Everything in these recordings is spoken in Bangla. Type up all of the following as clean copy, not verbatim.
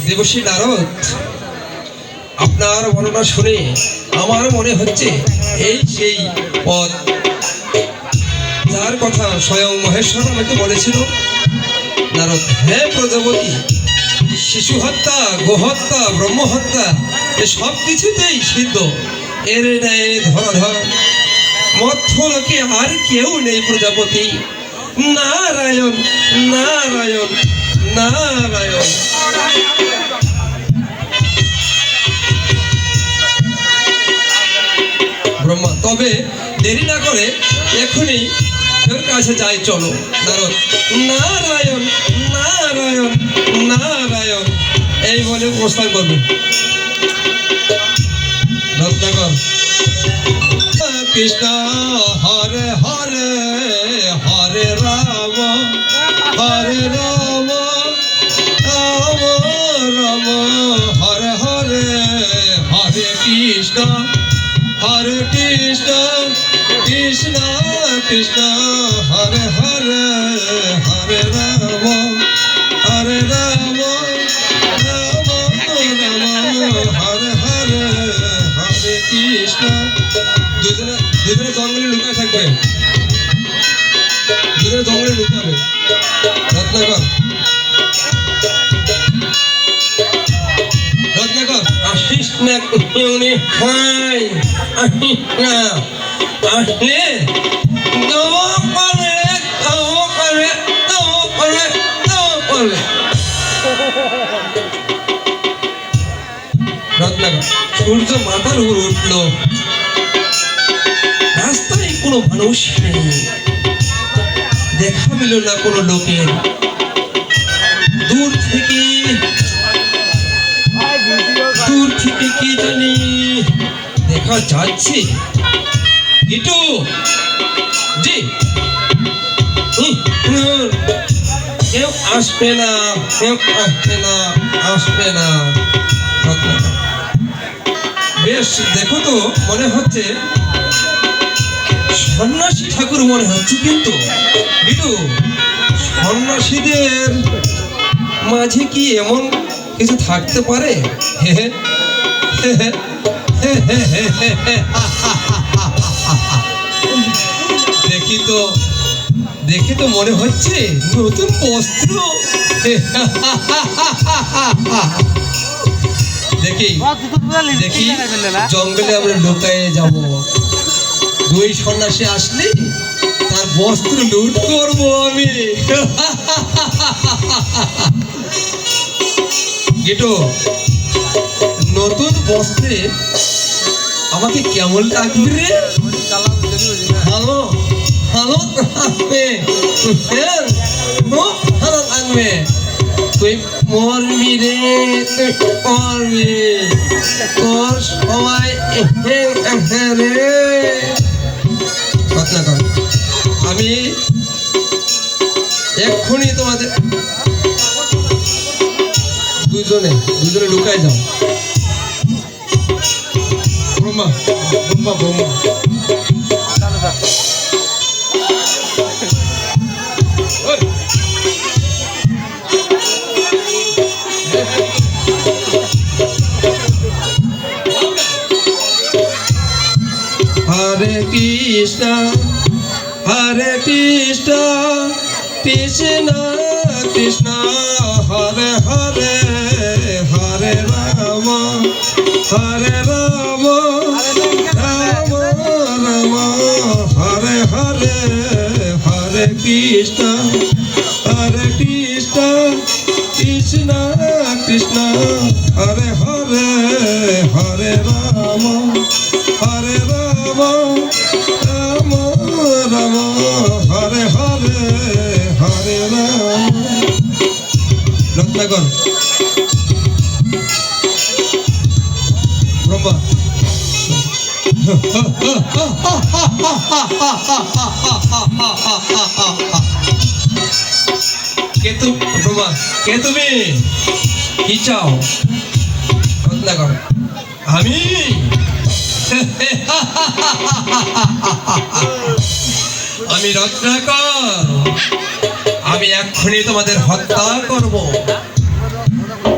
দেবশ্রী নারদ, আপনার বর্ণনা শুনে আমার মনে হচ্ছে এই সেই পথ যার কথা স্বয়ং মহেশ্বর আমাকে বলেছিল। নারদ: হ্যাঁ প্রজাপতি, শিশু হত্যা, গোহত্যা, ব্রহ্মহত্যা এ সব কিছুতেই সিদ্ধ। এর ন্যায় ধরাধর মধ্যলোকে আর কেউ নেই প্রজাপতি। নারায়ণ নারায়ণ নারায়ণ। ব্রহ্মা: তবে দেরি না করে এখনই তোর কাছে যাই, চলো। নারদ: নারায়ণ নারায়ণ নারায়ণ এই বলে প্রস্থান করবে। রত্নাকর: কৃষ্ণ হরে হরে হরে রাম হরে রাম রাম রাম হরে হরে হরে কৃষ্ণ হরে কৃষ্ণ কৃষ্ণ কৃষ্ণ হরে হরে হরে রাম হরে রাম রাম রাম হরে হরে হরে কৃষ্ণ। দুজনে জঙ্গলে লুকায় থাকবে, দুজনে জঙ্গলে লুকাবে। রত্নাকর: রত্নাকর আসিস না, উনি হাই আসিস না, আসলে রত্নাকর: সূর্য মাথার উপর উঠলো, রাস্তায় কোনো মানুষ নেই, দেখা মিল না কোনো লোকের। দূর থেকে কি জানি দেখা যাচ্ছে। গিটু জি, কেউ আসবে না, কেউ আসবে না, আসবে না। বেশ, দেখো তো মনে হচ্ছে সন্ন্যাসী ঠাকুর মনে হচ্ছে, কিন্তু গিটু সন্ন্যাসীদের মাঝে কি এমন কিছু থাকতে পারে? দেখি তো মনে হচ্ছে নতুন বস্ত্র। দেখি জঙ্গলে আমরা লুকায়ে যাব, দুই সন্ন্যাসী আসলে তার বস্ত্র লুট করবো আমি। গেটো, নতুন বস্ত্রে আমাকে কেমন লাগবে রে? ভালো ভালো লাগবে, ভালো লাগবে। তুই মরবি রে, তুই মরবি, তোর সবাই রে। কথা কর, আমি এক্ষুনি তোমাদের দুজনে লুকায় যাও। ব্রহ্মা ব্রহ্মা ব্রহ্মা হরে কৃষ্ণ হরে কৃষ্ণ কৃষ্ণ কৃষ্ণ হরে হরে হরে রাম হরে রাম রাম রাম হরে হরে হরে কৃষ্ণ হরে কৃষ্ণ কৃষ্ণ কৃষ্ণ হরে হরে হরে রাম হরে রাম রাম রাম হরে হরে হরে রাম। রত্নাকর ব্রহ্মা কে ব্রহ্মা, কে তুমি? কি চাও? রত্নাকর আমি আমি রত্নাকর, আমি এক্ষুনি তোমাদের হত্যা করব।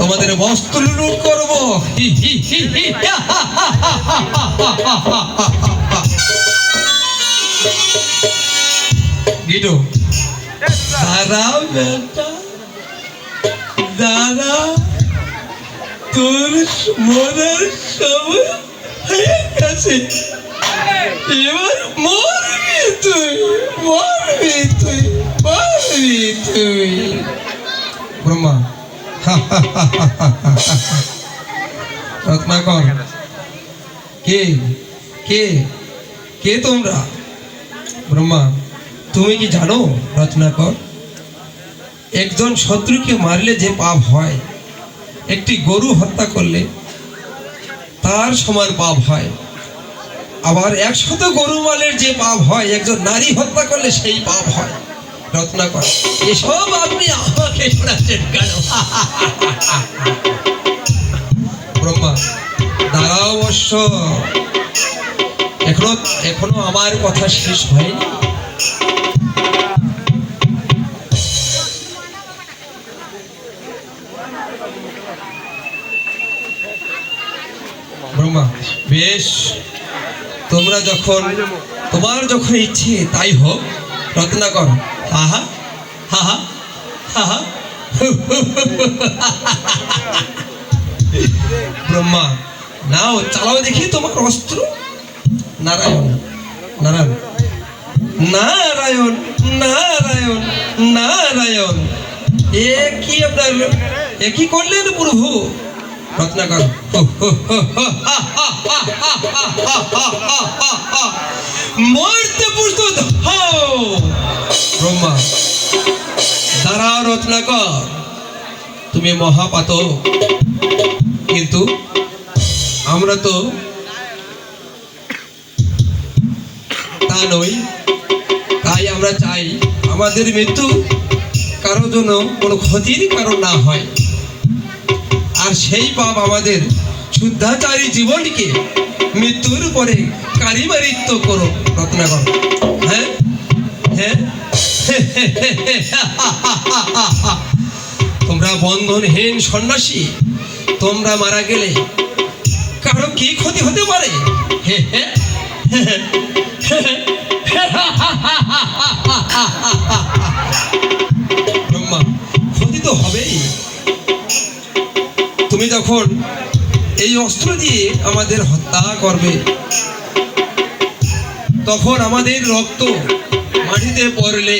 তোমাদের বস্ত্র লুট করবো। গিটো দাঁড়াও বেটা, দাঁড়া, তোর মরার সময় হয়ে গেছে, এবার মরবি তুই, মরবি তুই, মরবি তুই। ব্রহ্মা রত্নাকর, কে কে কে তোমরা? ব্রহ্মা, তুমি কি জানো রত্নাকর, একজন শত্রুকে মারলে যে পাপ হয়, একটি গরু হত্যা করলে তার সমান পাপ হয়, আবার 100 গরু মারলে যে পাপ হয়, একজন নারী হত্যা করলে সেই পাপ হয়। রত্নাকর, এসব আপনি আমাকে শোনাচ্ছেন কেন? ব্রহ্মা, দাঁড়াও অবশ্য, এখনো আমার কথা শেষ হয়নি। ব্রহ্মা, বেশ, তোমার যখন ইচ্ছে তাই হোক। রত্নাকর, হাহা হাহা হাহা। ব্রহ্মা, নাও, চালাও দেখি তোমার অস্ত্র। নারায়ণ নারায়ণ নারায়ণ নারায়ণ নারায়ণ। এ কি করলেন প্রভু? রত্নাকর, মরতে প্রস্তুত হও। ব্রহ্মা, দাঁড়াও রত্নাকর, তুমি মহাপাতক, কিন্তু আমরা তো তা নই। তাই আমরা চাই আমাদের মৃত্যু কারোর জন্য কোনো ক্ষতির কারণ না হয়, আর সেই পাপ আমাদের শুদ্ধাচারী জীবনকে মৃত্যুর পরে কারিমারিত্ব করো। রত্নাকর, হ্যাঁ হ্যাঁ, তোমরা বন্ধনহীন সন্ন্যাসী, তোমরা মারা গেলে কারো কি ক্ষতি হতে পারে? ব্রহ্মা, ক্ষতি তো হবেই। তুমি যখন এই অস্ত্র দিয়ে আমাদের হত্যা করবে, তখন আমাদের রক্ত মাটিতে পড়লে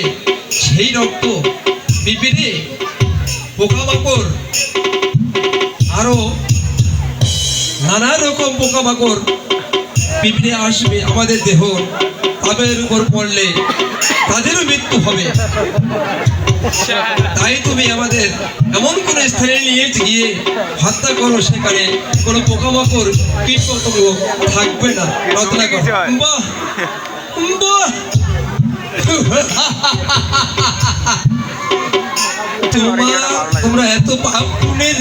সেই রক্ত পিঁপড়ে, পোকামাকড়, আরো নানা রকম পোকামাকড় পিঁপড়ে আসবে আমাদের দেহ, তাদের উপর পড়লে তাদেরও মৃত্যু হবে। তাই তুমি আমাদের এমন কোন স্থানে নিয়ে গিয়ে হত্যা করো, সেখানে কোনো পোকামাকড়, কীটপতঙ্গ থাকবে না। রত্নাকর, বাহ বাহ, তোমরা এত পাপ পুণ্যের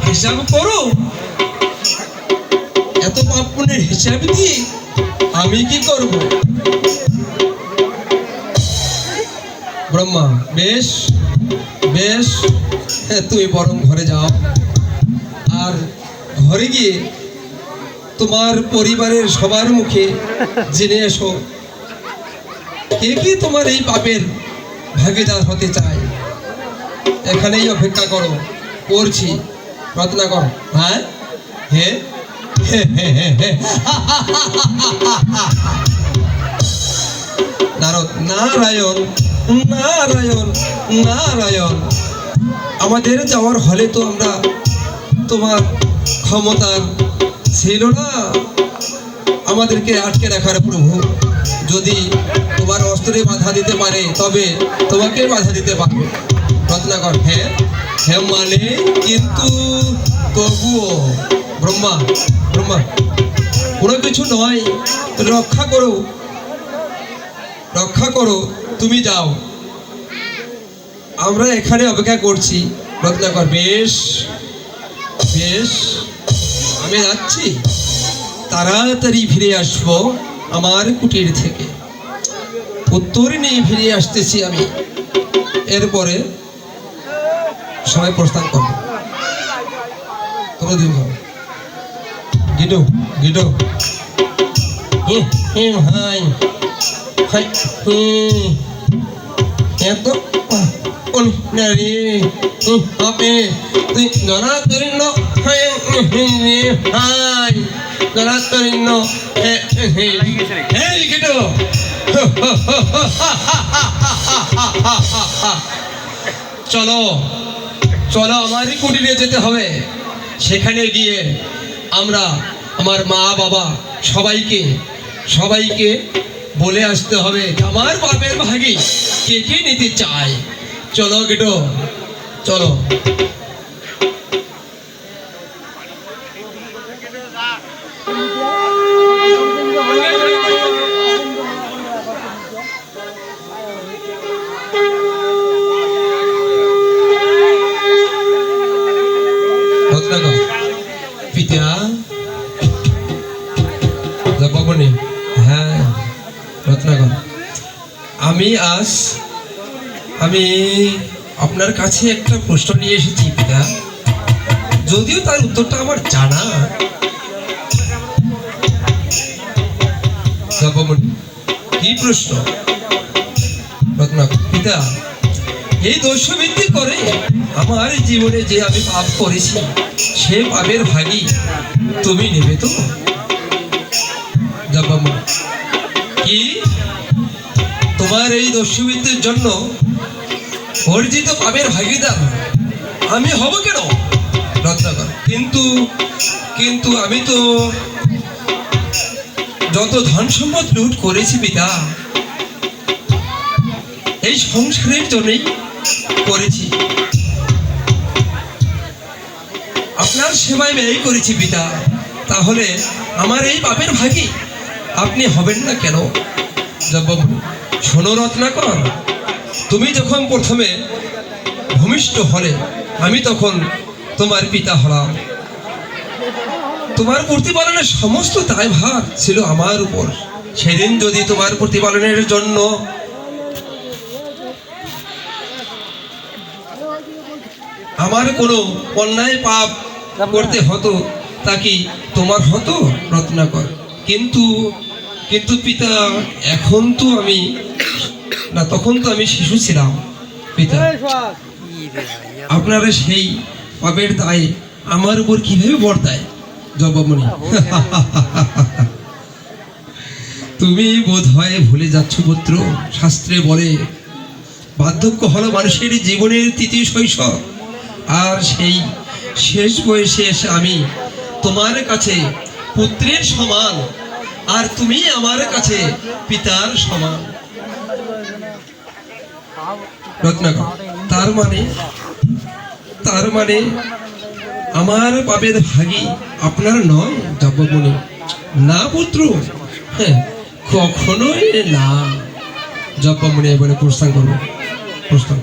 হিসাব করো, এত পাপ পুণ্যের হিসাব দিয়ে আমি কি করব? ব্রহ্মা, বেশ বেশ, তুমি বরং ঘরে যাও, আর ঘরে গিয়ে তোমার পরিবারের সবার মুখে জেনে এসো কে কে তোমার এই পাপের ভাগীদার হতে চায়। এখানেই অপেক্ষা করো, করছি। রত্নাকর, হ্যাঁ হে, নারদ, নারায়ণ নারায়ণ নারায়ণ। আমাদের যাওয়ার হলে তো আমরা তোমার ক্ষমতার ছিল না আমাদেরকে আটকে রাখার। প্রভু, যদি তোমার অস্ত্রে বাধা দিতে পারে তবে তোমাকে বাধা দিতে পারবে। রত্নাকর, হ্যাঁ হ্যাঁ মানে, কিন্তু তবুও। ব্রহ্মা, ব্রহ্মা, কোনো কিছু নয়, রক্ষা করো, রক্ষা করো, তুমি যাও, আমরা এখানে অপেক্ষা করছি। রত্নাকর, বেশ বেশ, আমি যাচ্ছি, তাড়াতাড়ি ফিরে আসবো আমার কুটির থেকে, উত্তর নিয়ে ফিরে আসতেছি আমি। এরপরে সবাই প্রস্থান করবো। কোনোদিন হবে গিটো গিটো ভাই ভাই এত নারী আপে তুই ধরা তরিণ ভাই ধরা তরিণ হ্যাঁ গিটো চলো চলো আমারই কুটিরে যেতে হবে সেখানে গিয়ে আমরা আমার মা বাবা সবাইকে বলে আসতে হবে আমার বাপের ভাগি কে কে নিতে চায় চলো গেটো চলো পিতা বাবনি হ্যাঁ রত্নাকর আমি আপনার কাছে একটা প্রশ্ন নিয়ে এসেছি পিতা যদিও তার উত্তরটা আমার জানা বাবনি কি প্রশ্ন রত্নাকর পিতা এই দোষভিত্তি করে আমার জীবনে যে আমি পাপ করেছি সে পাপের ভাগী তুমি নেবে তো কি তোমার এই দস্যুবৃত্তির জন্য অর্জিত পাপের ভাগিদার আমি হব কেন রত্নাকর কিন্তু আমি তো যত ধন সম্পদ লুট করেছি পিতা এই সংসারের জন্যই করেছি আপনার সেবায় ব্যয় করেছি পিতা তাহলে আমার এই পাপের ভাগী আপনি হবেন না কেন শোনো রত্নাকর তুমি যখন প্রথমে ভূমিষ্ঠ হলে আমি তখন তোমার পিতা হলাম তোমার প্রতিপালনের সমস্ত দায়ভার ছিল আমার উপর সেদিন যদি তোমার প্রতিপালনের জন্য আমার কোনো অন্যায় পাপ করতে হতো তা কি তোমার হতো রত্নাকর কিন্তু পিতা এখন তো আমি না তখন তো আমি শিশু ছিলাম পিতা আপনারা সেই পাপের দায় আমার উপর কিভাবে বর্তায় জবামণি তুমি বোধ হয় ভুলে যাচ্ছ পুত্র শাস্ত্রে বলে বার্ধক্য হলো মানুষের জীবনের তৃতীয় শৈশব আর সেই শেষ বয়সে এসে আমি তোমার কাছে পুত্রের সমান আর তুমি আমার কাছে পিতার সমান রত্নাকর তার মানে আমার পাপের ভাগী আপনার নয় জবামণি না পুত্র হ্যাঁ কখনোই না জবামণি এবারে প্রস্থান করবো প্রস্থান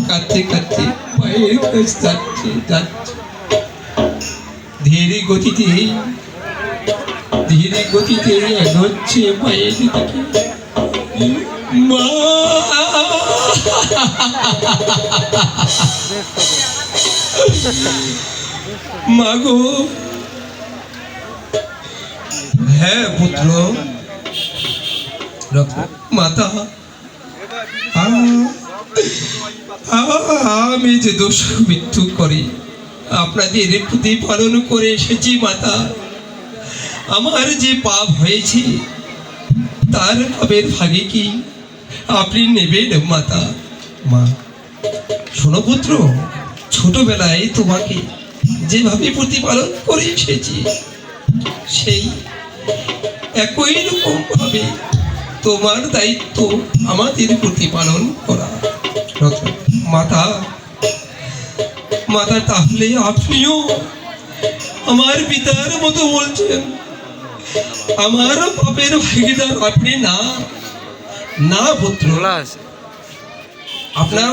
কাঁদতে কাঁদতে পায়ের কাছে যাচ্ছে ধীরে গতিতে এগোচ্ছে পায়ের দিকে মা মাগো হ্যাঁ পুত্র মাতা আমি যে দোষ মৃত্যু করি আপনাদের প্রতিপালন করে এসেছি মাতা আমার যে পাপ হয়েছে তার পাপের ভাগে কি আপনি নেবেন মাতা মা শোনো পুত্র ছোটবেলায় তোমাকে যেভাবে প্রতিপালন করে এসেছি সেই একই রকম ভাবে তোমার দায়িত্ব আমাদের প্রতিপালন করা মাতা তাহলে আপনিও আমার পিতার মতো বলছেন আমার পাপের ভাগিদার আপনি না পুত্র আপনার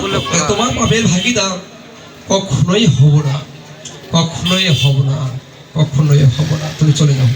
তোমার পাপের ভাগিদার কখনোই হব না তুমি চলে যাও।